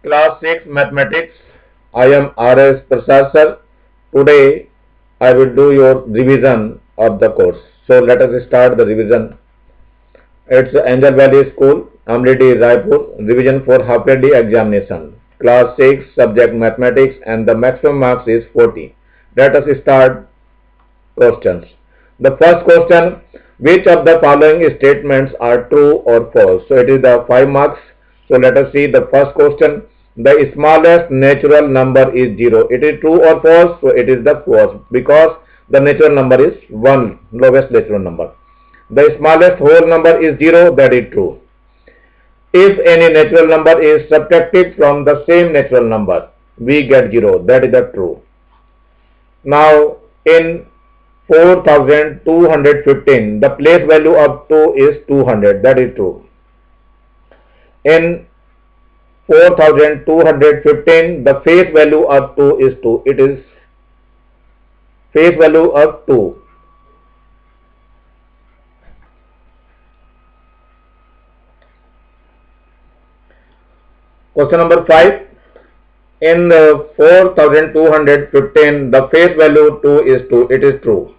Class 6 Mathematics. I am R.S. Prasad sir. Today I will do your revision of the course. So let us start the revision. It's Angel Valley School, Amriti, Raipur. Revision for half yearly examination. Class 6 subject Mathematics and the maximum marks is 40. Let us start questions. The first question, which of the following statements are true or false? So it is the 5 marks. So let us see the first question. The smallest natural number is 0. It is true or false? So it is the false because the natural number is 1, lowest natural number. The smallest whole number is 0. That is true. If any natural number is subtracted from the same natural number, we get 0. That is the true. Now in 4215, the place value of 2 is 200. That is true. In 4215, the face value of 2 is 2. It is face value of 2. Question number 5. In 4215, the face value 2 is 2. It is true.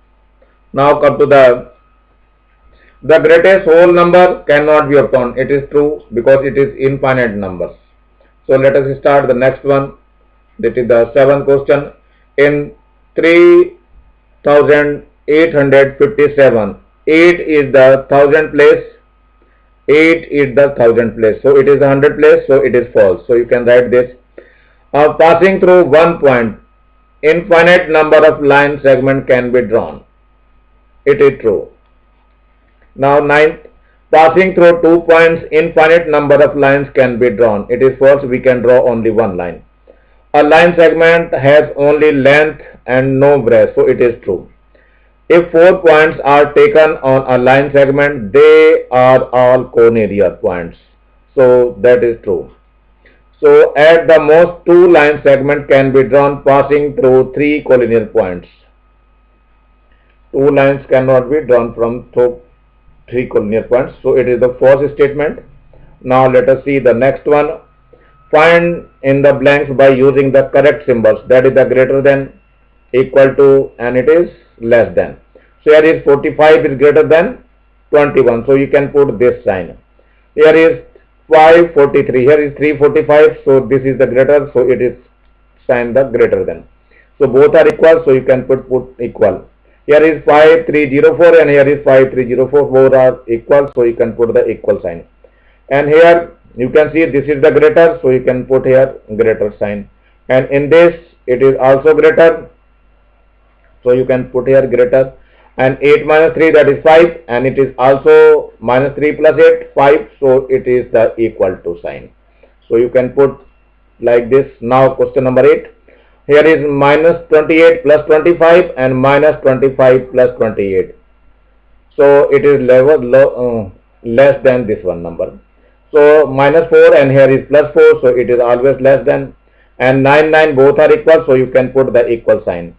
Now come to the greatest whole number cannot be obtained. It is true because it is infinite numbers. So let us start the next one. That is the 7th question. In 3857, 8 is the thousand place. 8 is the thousand place. So it is the 100 place. So it is false. So you can write this. Passing through one point, infinite number of line segment can be drawn. It is true. Now 9th, passing through 2 points, infinite number of lines can be drawn. It is false. We can draw only one line. A line segment has only length and no breadth. So it is true. If 4 points are taken on a line segment, they are all collinear points. So that is true. So at the most 2 line segments can be drawn passing through 3 collinear points. 2 lines cannot be drawn from 3 collinear points. So it is the false statement. Now let us see the next one. Find in the blanks by using the correct symbols. That is the greater than, equal to, and it is less than. So here is 45 is greater than 21. So you can put this sign. Here is 543. Here is 345. So this is the greater. So it is sign the greater than. So both are equal. So you can put equal. Here is 5304 and here is 5304. Both are equal. So you can put the equal sign. And here you can see this is the greater. So you can put here greater sign. And in this it is also greater. So you can put here greater. And 8 minus 3, that is 5, and it is also minus 3 plus 8, 5, so it is the equal to sign. So you can put like this. Now question number 8. Here is minus 28 plus 25 and minus 25 plus 28. So it is less than this one number. So minus 4 and here is plus 4, so it is always less than. And 9, 9 both are equal, so you can put the equal sign.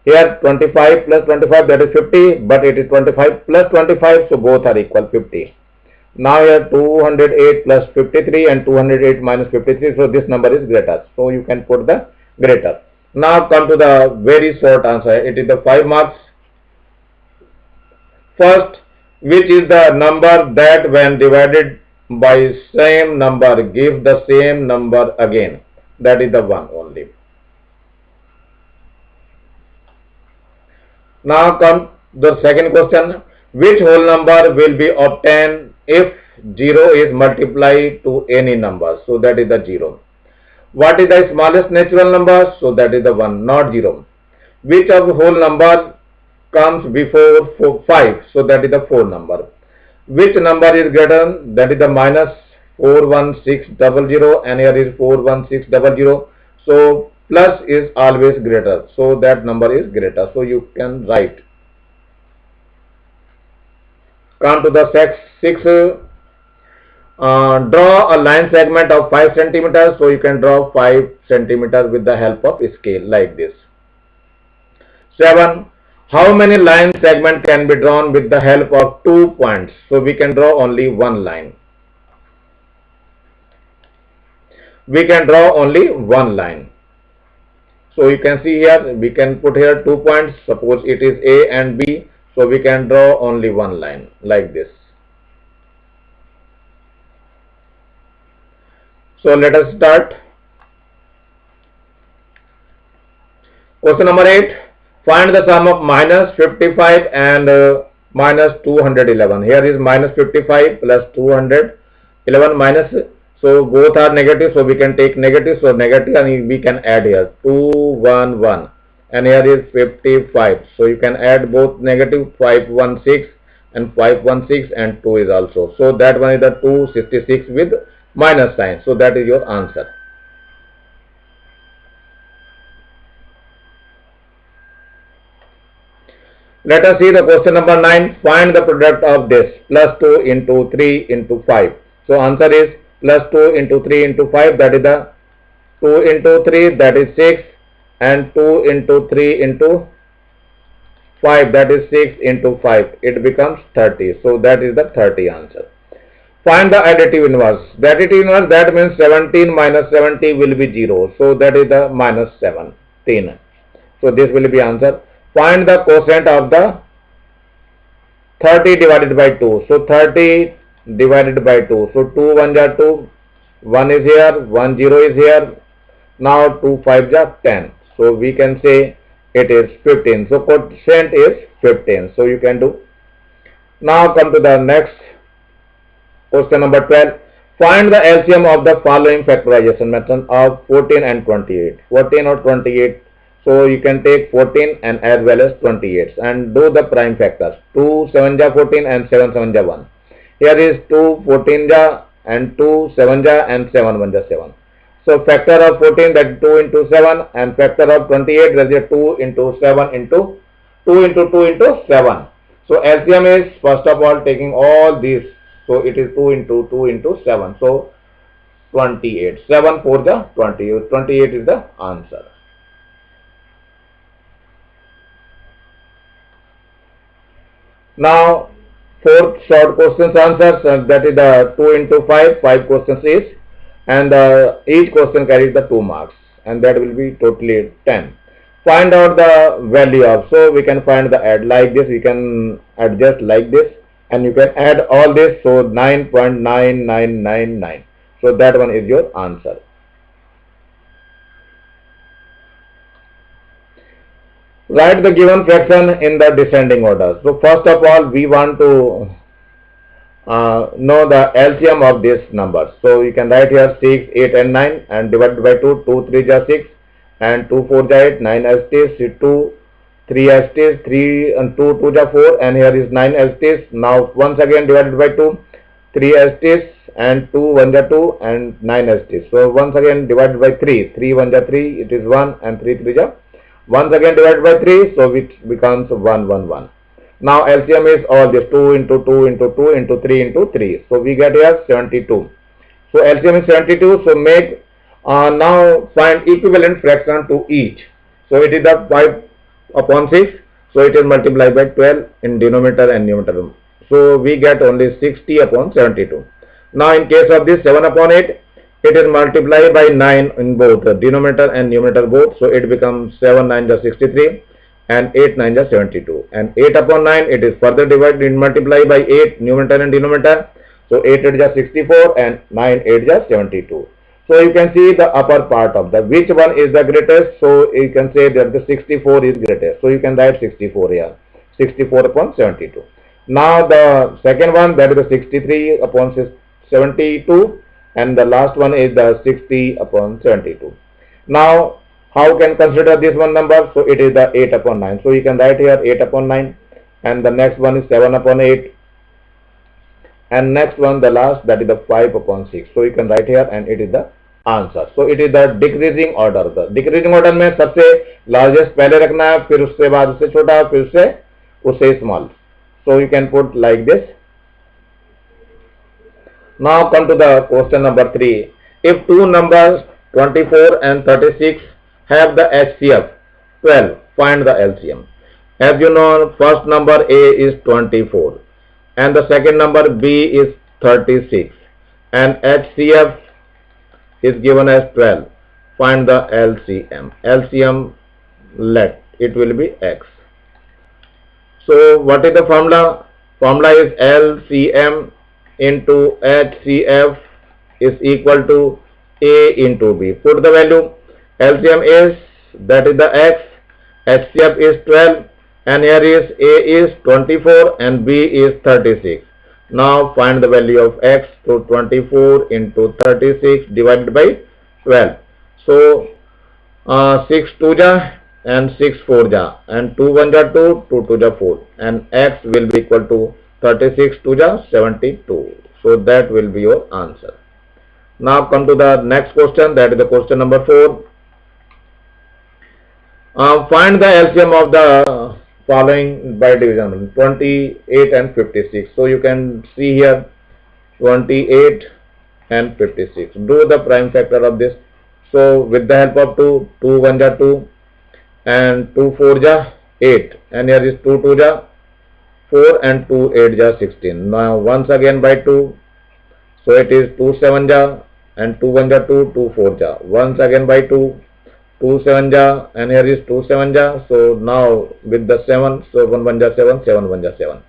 Here 25 plus 25, that is 50, but it is 25 plus 25, so both are equal, 50. Now here 208 plus 53 and 208 minus 53, so this number is greater. So you can put the greater. Now come to the very short answer. It is the 5 marks. First, which is the number that when divided by same number gives the same number again? That is the 1 only. Now come the second question. Which whole number will be obtained if 0 is multiplied to any number? So that is the 0. What is the smallest natural number? So that is the 1, not 0. Which of whole number comes before 5? So that is the 4 number. Which number is greater? That is the minus 41600 and here is 41600. So plus is always greater. So that number is greater. So you can write. Come to the 6th. Draw a line segment of 5 centimeters. So you can draw 5 centimeters with the help of scale like this. 7. How many line segments can be drawn with the help of 2 points? So we can draw only one line. we can draw only one line. So you can see here, we can put here 2 points. Suppose it is A and B, so we can draw only one line like this. So let us start. Question number 8. Find the sum of minus 55 and minus 211. Here is minus 55 plus 211 minus. So both are negative, so we can take negative. So negative, and we can add here 211, and here is 55. So you can add both negative 516 and 516, and 2 is also. So that one is the 266 with minus sign. So that is your answer. Let us see the question number 9. Find the product of this plus 2 into 3 into 5. So answer is plus 2 into 3 into 5, that is the 2 into 3, that is 6, and 2 into 3 into 5, that is 6 into 5, it becomes 30. So that is the 30 answer. Find the additive inverse. The additive inverse, that means 17 minus 70 will be 0. So that is the minus 17. So this will be answer. Find the quotient of the 30 divided by 2. So 30 divided by 2. So 2 1 are 2. 1 is here. 1 0 is here. Now 2 5 are 10. So we can say it is 15. So quotient is 15. So you can do. Now come to the next question number 12. Find the LCM of the following factorization method of 14 and 28. 14 or 28. So you can take 14 and as well as 28 and do the prime factors. 2 7 ja 14 and 7 7 ja 1. Here is 2 14 ja and 2 7 ja and 7 1 ja 7. So factor of 14, that is 2 into 7, and factor of 28, that is 2 into 7 into 2 into 2 into 7. So LCM is first of all taking all these. So it is 2 into 2 into 7. So 28. 7 4 ja 20. 28 is the answer. Now, fourth short questions answers, that is the 2 into 5, 5 questions is, and each question carries the 2 marks, and that will be totally 10. Find out the value of, so we can find the add like this, we can adjust like this, and you can add all this, so 9.9999. So that one is your answer. Write the given fraction in the descending order. So first of all, we want to know the LCM of these numbers. So you can write here 6, 8 and 9 and divided by 2. 2 3 ja 6 and 2 4 ja 8. 9 as it is. 2 3 as it is. 3 and 2 2 ja 4, and here is 9 as it is. Now once again divided by 2. 3 as it is, and 2 1 ja 2 and 9 as it is. So once again divided by 3. 3 1 ja 3, it is 1, and 3 3 ja. Once again divided by 3, so it becomes 1 1 1. Now LCM is all this 2 into 2 into 2 into 3 into 3. So we get here 72. So LCM is 72. So make now find equivalent fraction to each. So it is the 5 upon 6. So it is multiplied by 12 in denominator and numerator. So we get only 60 upon 72. Now in case of this 7 upon 8, it is multiplied by 9 in both denominator and numerator both. So it becomes 7 9 ja 63 and 8 9 ja 72. And 8 upon 9, it is further divided and multiplied by 8 numerator and denominator. So 8 8 ja 64 and 9 8 ja 72. So you can see the upper part of the which one is the greatest. So you can say that the 64 is greatest. So you can write 64 here. 64 upon 72. Now the second one, that is the 63 upon 72. And the last one is the 60 upon 72. Now, how can consider this one number? So it is the 8 upon 9. So you can write here 8 upon 9. And the next one is 7 upon 8. And next one, the last, that is the 5 upon 6. So you can write here, and it is the answer. So it is the decreasing order. The decreasing order में सबसे largest पहले रखना है, फिर उससे बाद उससे छोटा, फिर उससे small. So you can put like this. Now come to the question number 3. If two numbers 24 and 36 have the HCF 12, find the LCM. As you know, first number A is 24 and the second number B is 36, and HCF is given as 12. Find the LCM. LCM, let it will be X. So what is the formula? Formula is LCM into HCF is equal to A into B. Put the value. LCM is, that is the X, HCF is 12, and here is A is 24 and B is 36. Now find the value of X. So 24 into 36 divided by 12. So 6 2 ja and 6 4 ja and 2 1 ja 2, 2 2 ja 4, and X will be equal to 36 2 ja 72. So that will be your answer. Now come to the next question, that is the question number 4. Find the LCM of the following by division, 28 and 56. So you can see here 28 and 56. Do the prime factor of this. So with the help of 2, 2 1 ja 2 and 2 4 ja 8, and here is 2 2 ja 4 and 2 8 ja 16. Now once again by 2, so it is 2 7 ja and 2 1 ja 2, 2 4 ja. Once again by 2, 2 7 ja, and here is 2 7 ja. So now with the 7, so 1 1 ja 7, 7 1 ja 7.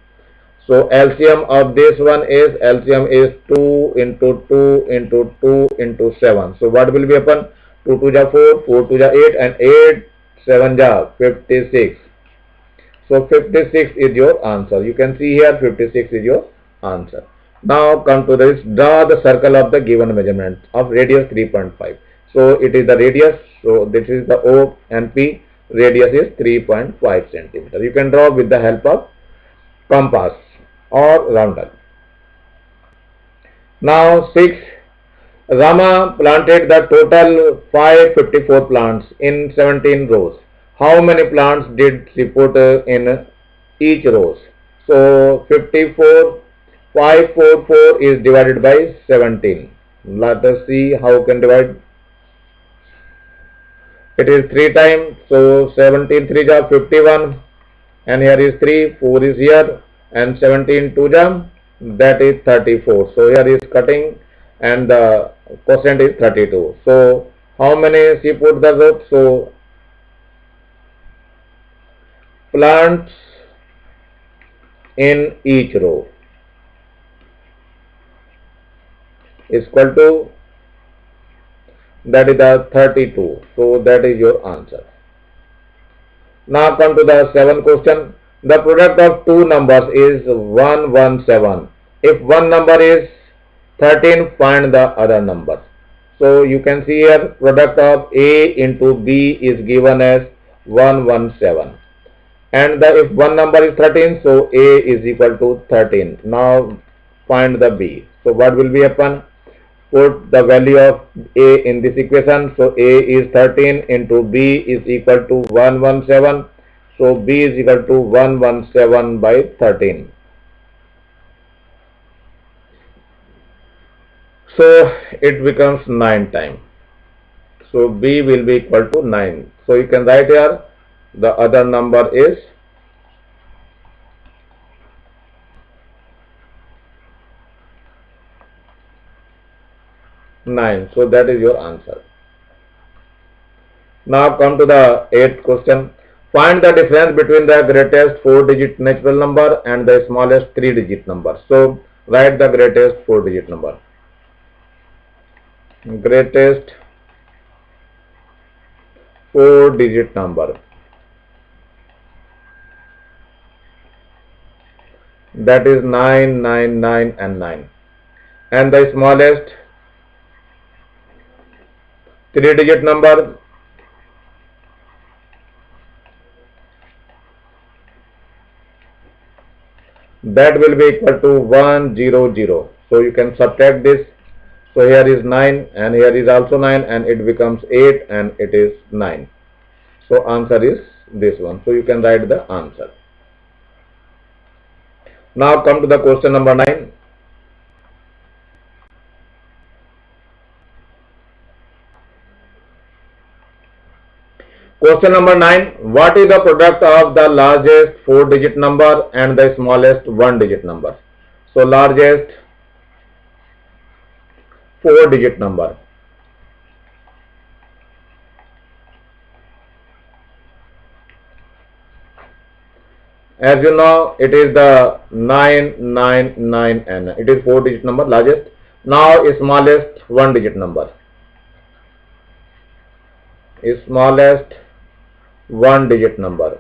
So LCM of this one is, LCM is 2 into 2 into 2 into 7. So what will be happen? 2 2 ja 4, 4 2 ja 8, and 8 7 ja 56. So 56 is your answer. You can see here 56 is your answer. Now come to this. Draw the circle of the given measurement of radius 3.5. So it is the radius. So this is the O and P. Radius is 3.5 centimeter. You can draw with the help of compass or rounder. Now 6. Rama planted the total 554 plants in 17 rows. How many plants did she put in each rows? So 54, 544 is divided by 17. Let us see how can divide. It is 3 times, so 17 3 ja 51, and here is 3, 4 is here, and 17 2 ja, that is 34. So here is cutting, and the quotient is 32. So how many she put the row? So plants in each row is equal to, that is the 32. So that is your answer. Now come to the 7th question. The product of two numbers is 117. If one number is 13, find the other number. So you can see here product of A into B is given as 117. And if one number is 13, so A is equal to 13. Now find the B. So what will be happen? Put the value of A in this equation. So A is 13 into B is equal to 117. So B is equal to 117 by 13. So it becomes 9 times. So B will be equal to 9. So you can write here the other number is 9. So that is your answer. Now come to the 8th question. Find the difference between the greatest 4-digit natural number and the smallest 3-digit number. So write the greatest 4-digit number. Greatest 4-digit number, that is 9, 9, 9 and 9. And the smallest 3-digit number, that will be equal to 100. So you can subtract this. So here is 9 and here is also 9, and it becomes 8 and it is 9. So answer is this one. So you can write the answer. Now come to the question number 9. Question number 9. What is the product of the largest 4-digit number and the smallest 1-digit number? So largest 4-digit number, As you know, it is the 999N. It is 4-digit number, largest. Now smallest 1-digit number. Smallest 1-digit number.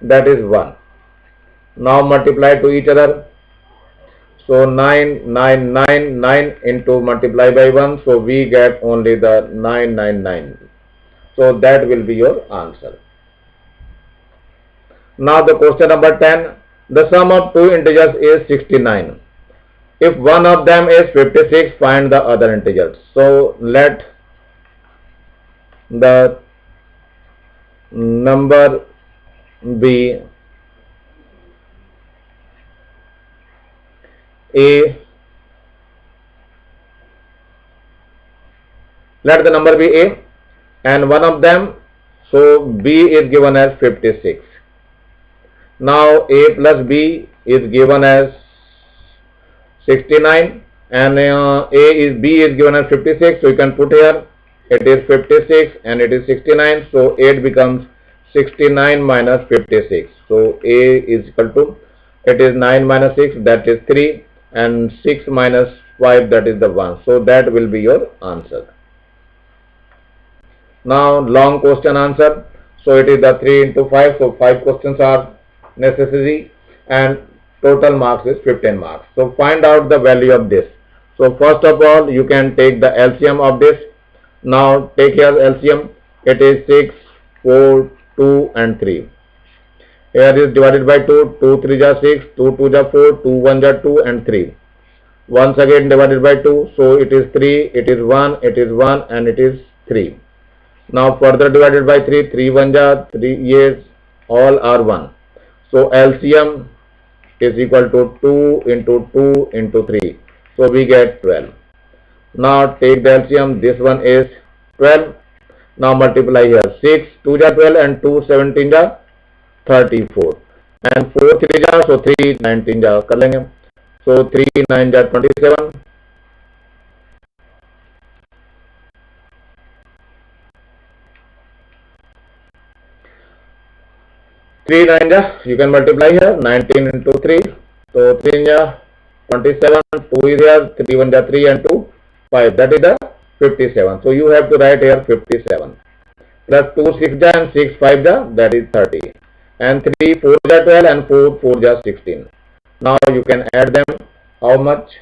That is 1. Now multiply to each other. So 9 into multiply by 1. So we get only the 999. So that will be your answer. Now the question number 10. The sum of two integers is 69. If one of them is 56, find the other integers. So let the number be A. Let the number be A and one of them, so B is given as 56. Now A plus B is given as 69 and B is given as 56, so you can put here it is 56 and it is 69, so 8 becomes 69 minus 56. So A is equal to, it is 9 minus 6, that is 3, and 6 minus 5, that is the 1. So that will be your answer. Now long question answer. So it is the 3 into 5. So 5 questions are necessary and total marks is 15 marks. So find out the value of this. So first of all, you can take the LCM of this. Now take here LCM. It is 6, 4, 2 and 3. Here is divided by 2. 2 3 are 6, 2 2 are 4, 2 1 are 2 and 3. Once again divided by 2. So it is 3, it is 1, it is 1 and it is 3. Now further divided by 3. 3 1 are 3, yes, all are 1. So LCM is equal to 2 into 2 into 3. So we get 12. Now take the LCM. This one is 12. Now multiply here. 6 2 are 12 and 2 17 are 34. And 4 3 are, so 3 19 are कर लेंगे. So 3 9 are 27. 3 9 ja, you can multiply here, 19 into 3. So 3 ja 27, 2 is here, 3 1 ja 3 and 2 5. That is the 57. So you have to write here 57. Plus 2 6 ja and 6 5 ja, that is 30. And 3 4 ja 12 and 4 4 ja 16. Now you can add them. How much?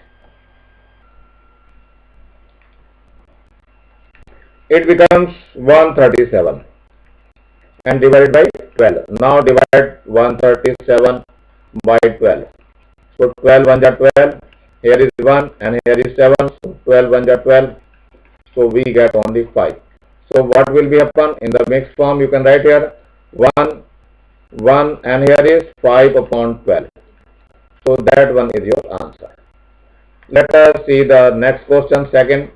It becomes 137. And divided by 12. Now divide 137 by 12. So 12 1 are 12. Here is 1 and here is 7. So 12 1 are 12. So we get only 5. So what will be happen? In the mixed form you can write here 1 1 and here is 5 upon 12. So that one is your answer. Let us see the next question, second.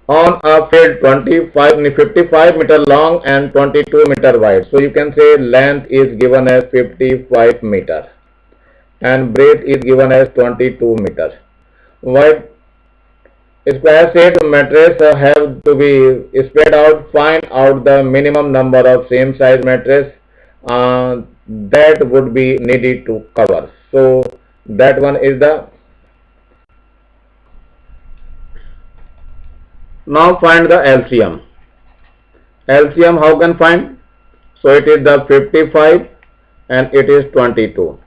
On a field 55 meter long and 22 meter wide. So you can say length is given as 55 meter and breadth is given as 22 meters. Wide square set mattress have to be spread out. Find out the minimum number of same size mattress that would be needed to cover. So that one is the. Now find the LCM. LCM how can find? So it is the 55 and it is 22.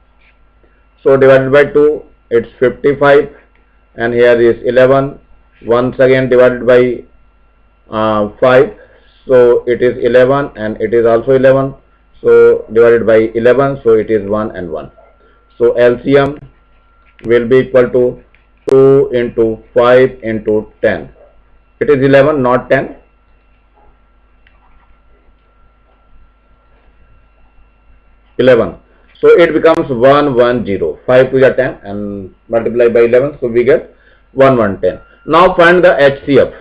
So divided by 2, it's 55 and here is 11. Once again divided by 5. So it is 11 and it is also 11. So divided by 11. So it is 1 and 1. So LCM will be equal to 2 into 5 into 10. It is 11, not 10. So it becomes 110. 5 to the 10 and multiply by 11. So we get 1110. Now find the HCF.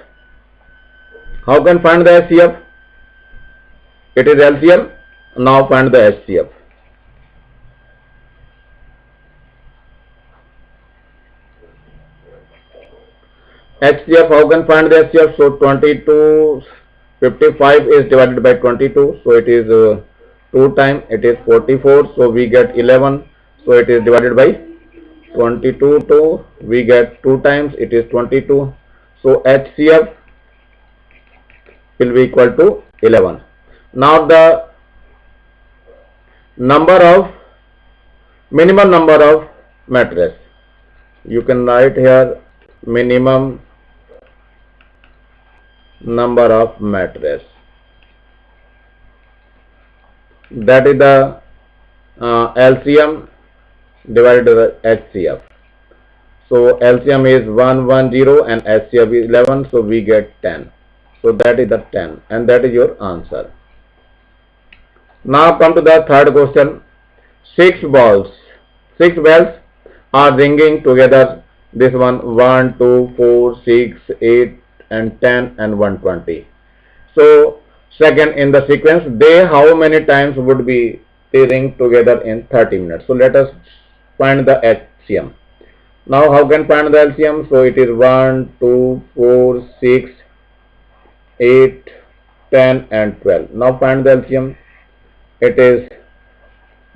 How can find the HCF? It is LCM. Now find the HCF. HCF, how can find the HCF? So 22 55 is divided by 22, so it is 2 times, it is 44, so we get 11, so it is divided by 22 to, we get 2 times, it is 22, so HCF will be equal to 11. Now the minimum number of mattress, you can write here minimum number of mattress, that is the LCM divided by the HCF. So LCM is 110 and HCF is 11, so we get 10. So that is the 10, and that is your answer. Now come to the third question. 6 bells are ringing together. This one 1, 2, 4, 6, 8 and 10 and 120. So second in the sequence, they how many times would be they ring together in 30 minutes. So let us find the LCM. Now how can find the LCM? So it is 1, 2, 4, 6, 8, 10 and 12. Now find the LCM. It is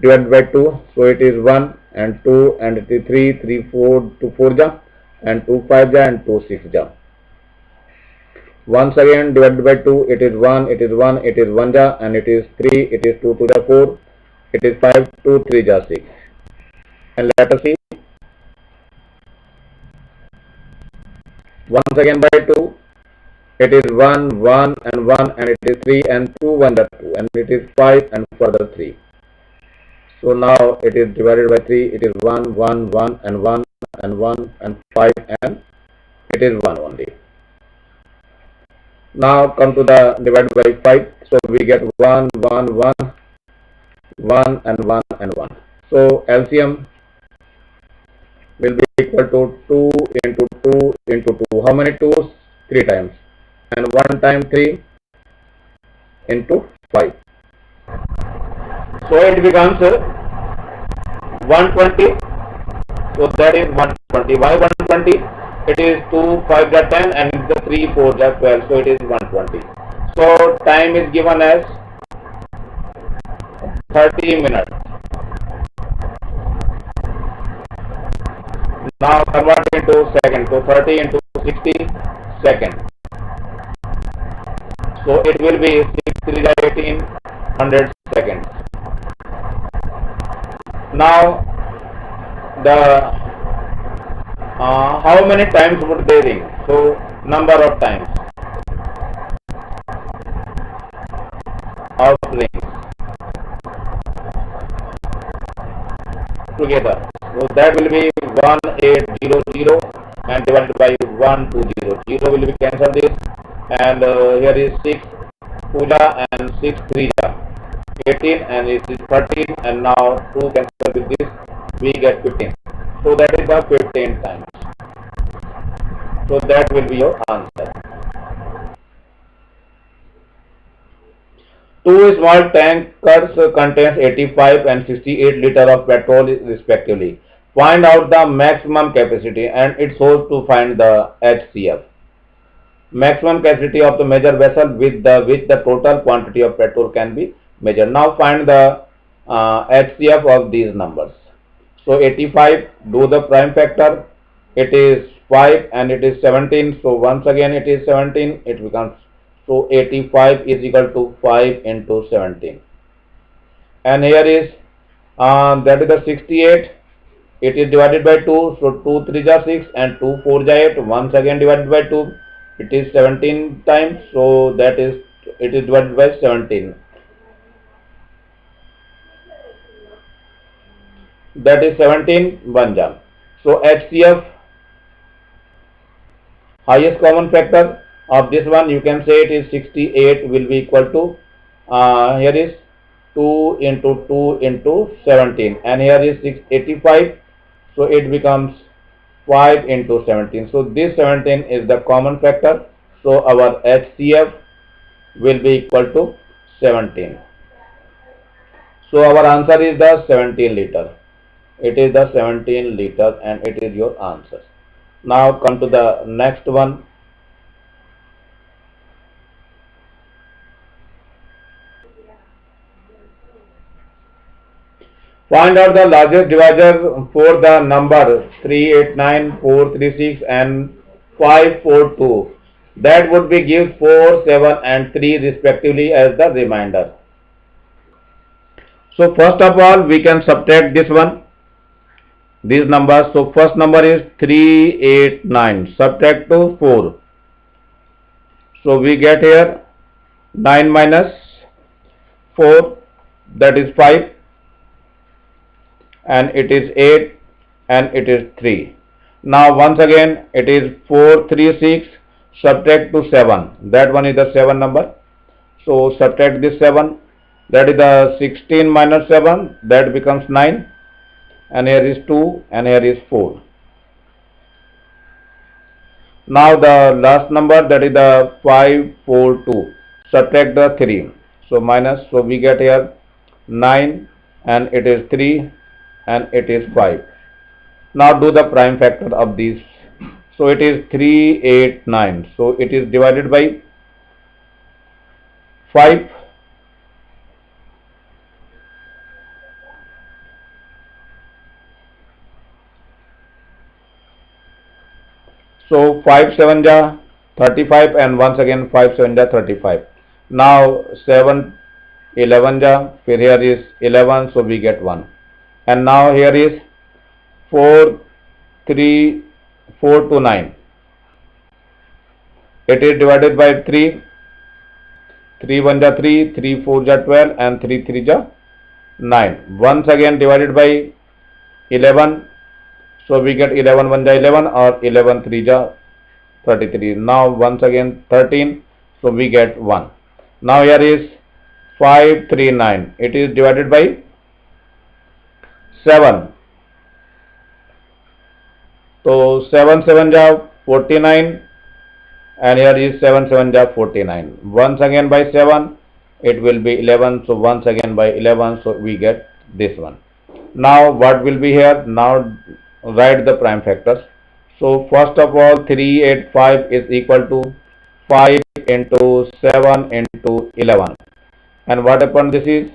divided by 2, so it is 1 and 2 and it is 3, 4, 2 4 ja and 2 5 ja and 2 6 ja. Once again divided by 2, it is 1, it is 1, it is 1 ja and it is 3, it is 2 2 ja 4, it is 5, 2 3 ja 6. And let us see. Once again by 2, it is 1, 1 and 1 and it is 3 and 2 1 ja 2 and it is 5 and further 3. So now it is divided by 3, it is 1, 1, 1 and 1 and 1 and 5 and it is 1 only. Now come to the divided by 5, so we get 1, 1, 1, 1 and 1 and 1. So LCM will be equal to 2 into 2 into 2. How many 2's? 3 times. And 1 time 3 into 5. So it becomes 120. So that is 120. Why 120? It is 2 5 ja 10 and the 3 4 ja 12. So it is 120. So time is given as 30 minutes. Now convert into second. So 30 into 60 seconds. So it will be 6 3 ja 18, 100 seconds. Now the how many times would they ring? So number of times of rings together. So that will be 1800 and divided by 120. 0 will be cancelled this, and here is 6 2 and 6 3 18 and it is 13, and now 2 cancel with this, we get 15. So that is the 15 times. So that will be your answer. 2 small tankers contains 85 and 68 liter of petrol respectively. Find out the maximum capacity, and it shows to find the HCF. Maximum capacity of the major vessel with which the total quantity of petrol can be measured. Now find the HCF of these numbers. So 85, do the prime factor, it is 5 and it is 17. So once again it is 17, it becomes, so 85 is equal to 5 into 17. And here is that is the 68, it is divided by 2, so 2 3 ja 6 and 2 4 ja 8, once again divided by 2, it is 17 times, so that is, it is divided by 17. That is 17 1 ja. So HCF, highest common factor of this one, you can say it is 68 will be equal to, here is 2 into 2 into 17, and here is 685, so it becomes 5 into 17. So this 17 is the common factor, so our HCF will be equal to 17. So our answer is the 17 liter. It is the 17 liter and it is your answer. Now come to the next one. Find out the largest divisor for the number 389, 436 and 542. That would be give 4, 7 and 3 respectively as the remainder. So first of all we can subtract this one, these numbers. So first number is 389, subtract to 4. So we get here 9 minus 4, that is 5, and it is 8 and it is 3. Now once again it is 436, subtract to 7, that one is the 7 number. So subtract this 7, that is the 16 minus 7, that becomes 9, and here is 2 and here is 4. Now the last number, that is the 542, subtract the 3, so minus, so we get here 9 and it is 3 and it is 5. Now do the prime factor of these. So it is 389, so it is divided by 5. So 5 7 ja 35 and once again 5 7 ja 35. Now 7 11 ja, here is 11, so we get 1. And now here is 4 3 4 to 9. It is divided by 3. 3 1 ja 3, 3 4 ja 12 and 3 3 ja 9. Once again divided by 11. So we get 11 1 ja 11 or 11 3 ja 33. Now once again 13. So we get 1. Now here is 539. It is divided by 7. So 7 7 ja 49 and here is 7 7 ja 49. Once again by 7 it will be 11. So once again by 11, so we get this one. Now what will be here? Now write the prime factors. So first of all 385 is equal to 5 into 7 into 11. And what happened, this is,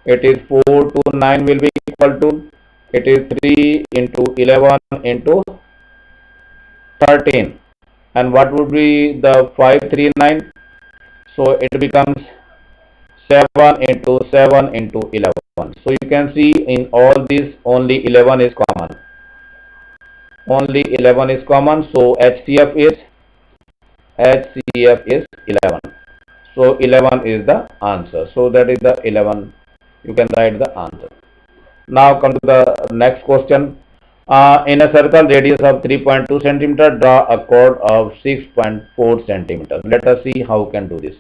it is 4 to 9 will be equal to, it is 3 into 11 into 13. And what would be the 539? So it becomes 7 into 7 into 11. So you can see in all these only 11 is common. Only 11 is common. So HCF is 11. So 11 is the answer. So that is the 11. You can write the answer. Now come to the next question. In a circle radius of 3.2 cm, draw a chord of 6.4 cm. Let us see how we can do this.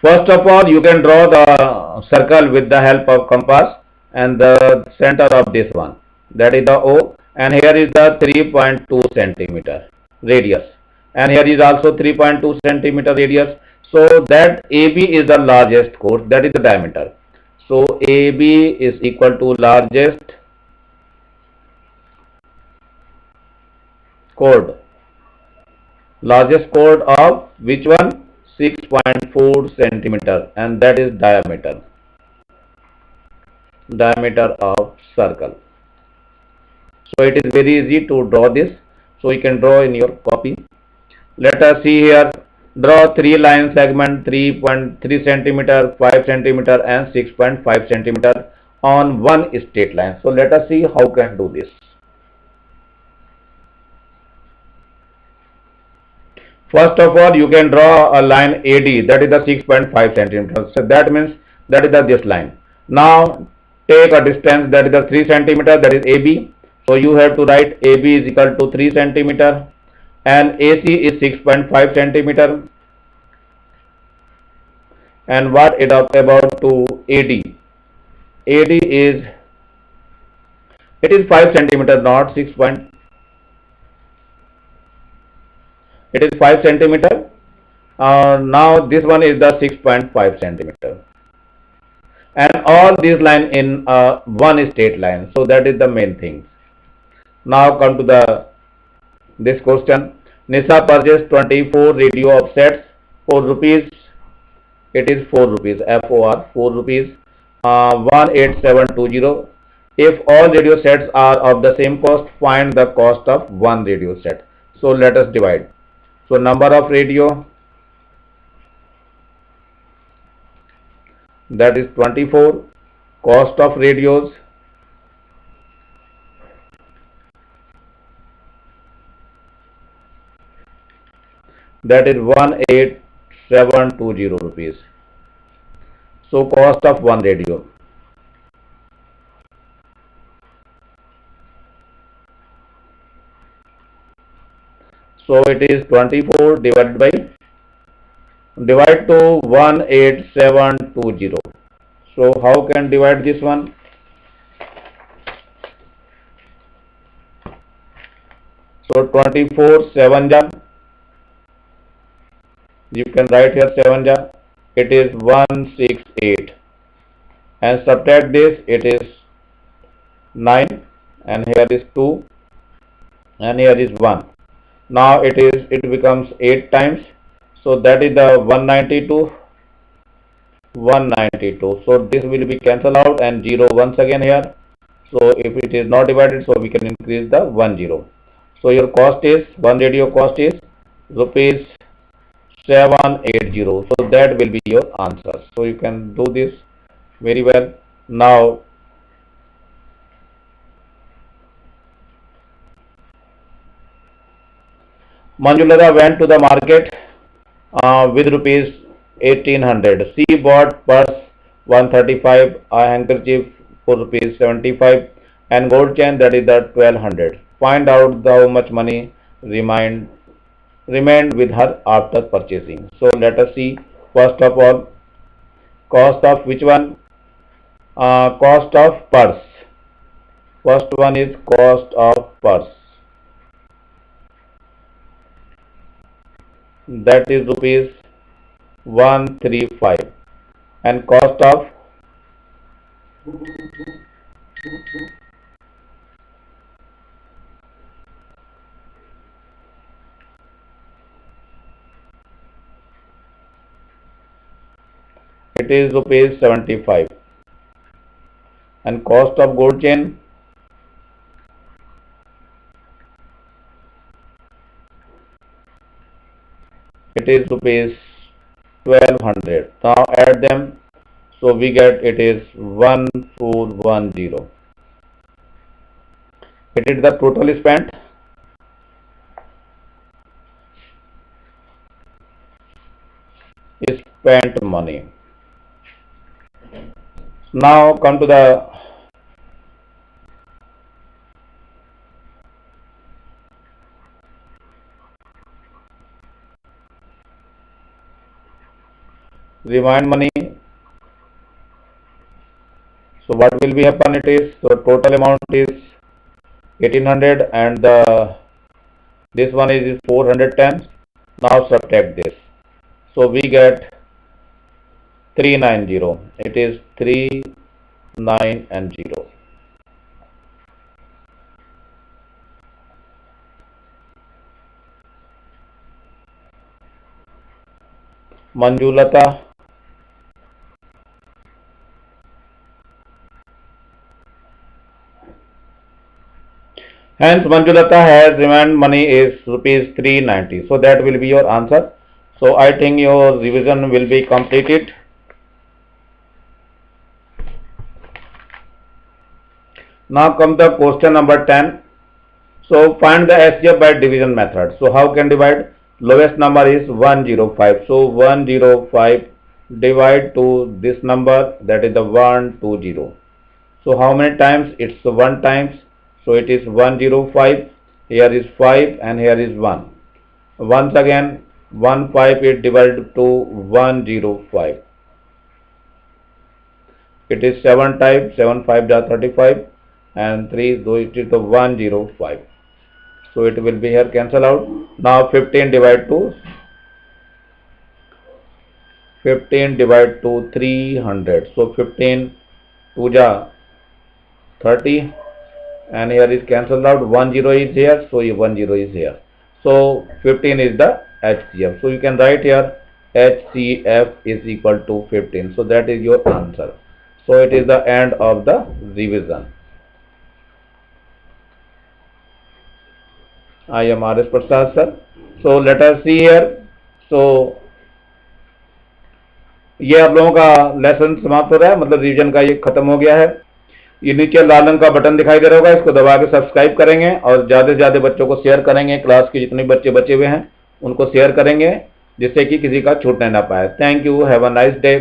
First of all, you can draw the circle with the help of compass and the center of this one, that is the O, and here is the 3.2 cm radius, and here is also 3.2 cm radius. So that AB is the largest chord, that is the diameter. So AB is equal to largest chord. Largest chord of which one? 6.4 cm, and that is diameter. Diameter of circle. So it is very easy to draw this. So you can draw in your copy. Let us see here. Draw 3 line segment 3.3 cm, 5 cm and 6.5 cm on one straight line. So let us see how can do this. First of all, you can draw a line AD, that is the 6.5 cm. So that means that is this line. Now take a distance, that is the 3 cm, that is AB. So you have to write AB is equal to 3 cm and AC is 6.5 cm. And what it is about to AD? AD is, it is 5 cm, not 6. It is 5 cm. Now this one is the 6.5 cm. And all these lines in one straight line. So that is the main thing. Now come to this question. Nisa purchased 24 radio offsets for rupees it is 4 rupees, FOR, 4 rupees, 18720. If all radio sets are of the same cost, find the cost of one radio set. So let us divide. So number of radio, that is 24, cost of radios, that is 18720 rupees. So cost of one radio. So it is 24 divided by, divide to 18720. So how can divide this one? So 24 7 ja, you can write here 7 ja, it is 168, and subtract this, it is 9, and here is 2, and here is 1. Now it becomes 8 times, so that is the 192. So this will be cancelled out, and 0 once again here. So if it is not divided, so we can increase the 10. So your cost is, one radio cost is rupees 780. So that will be your answer. So you can do this very well. Now Manjulata went to the market with rupees 1800. She bought purse 135, a handkerchief for rupees 75, and gold chain, that is the 1200. Find out how much money remained with her after purchasing. So let us see. First of all, cost of which one? Cost of purse. First one is cost of purse. That is rupees 135, and cost of it is rupees 75, and cost of gold chain, it is rupees 1200. Now add them, so we get it is 1410. It is the total spent. Spent money. Now come to the remind money. So what will be happen? It is, so total amount is 1800, and this one is 410. Now subtract this, so we get 390. It is 390. Manjulata, hence Manjulata has remained money is rupees 390. So that will be your answer. So I think your revision will be completed. Now come the question number 10. So find the SGF by division method. So how can divide? Lowest number is 105. So 105 divide to this number, that is the 120. So how many times? It's 1 times. So it is 105. Here is 5 and here is 1. Once again 15 is divided to 105. It is 7 times. 7 5 are 35, and 3, so it is the 105. So it will be here cancel out. Now 15 divide to 300. So 15 2 ja 30, and here is cancelled out. 10 is here, so 10 is here. So 15 is the HCF. So you can write here HCF is equal to 15. So that is your answer. So it is the end of the revision. I am R.S. Prasad sir. So let us see here. So ये आप लोगों का lesson समाप्त हो रहा है, मतलब revision का ये खत्म हो गया है। ये नीचे लाल रंग का बटन दिखाई दे रहा होगा, इसको दबा के सब्सक्राइब करेंगे और ज़्यादा से ज़्यादा बच्चों को शेयर करेंगे। क्लास के जितने बच्चे बचे हुए हैं उनको शेयर करेंगे जिससे कि किसी का छूटने ना पाए। Thank you, have a nice day.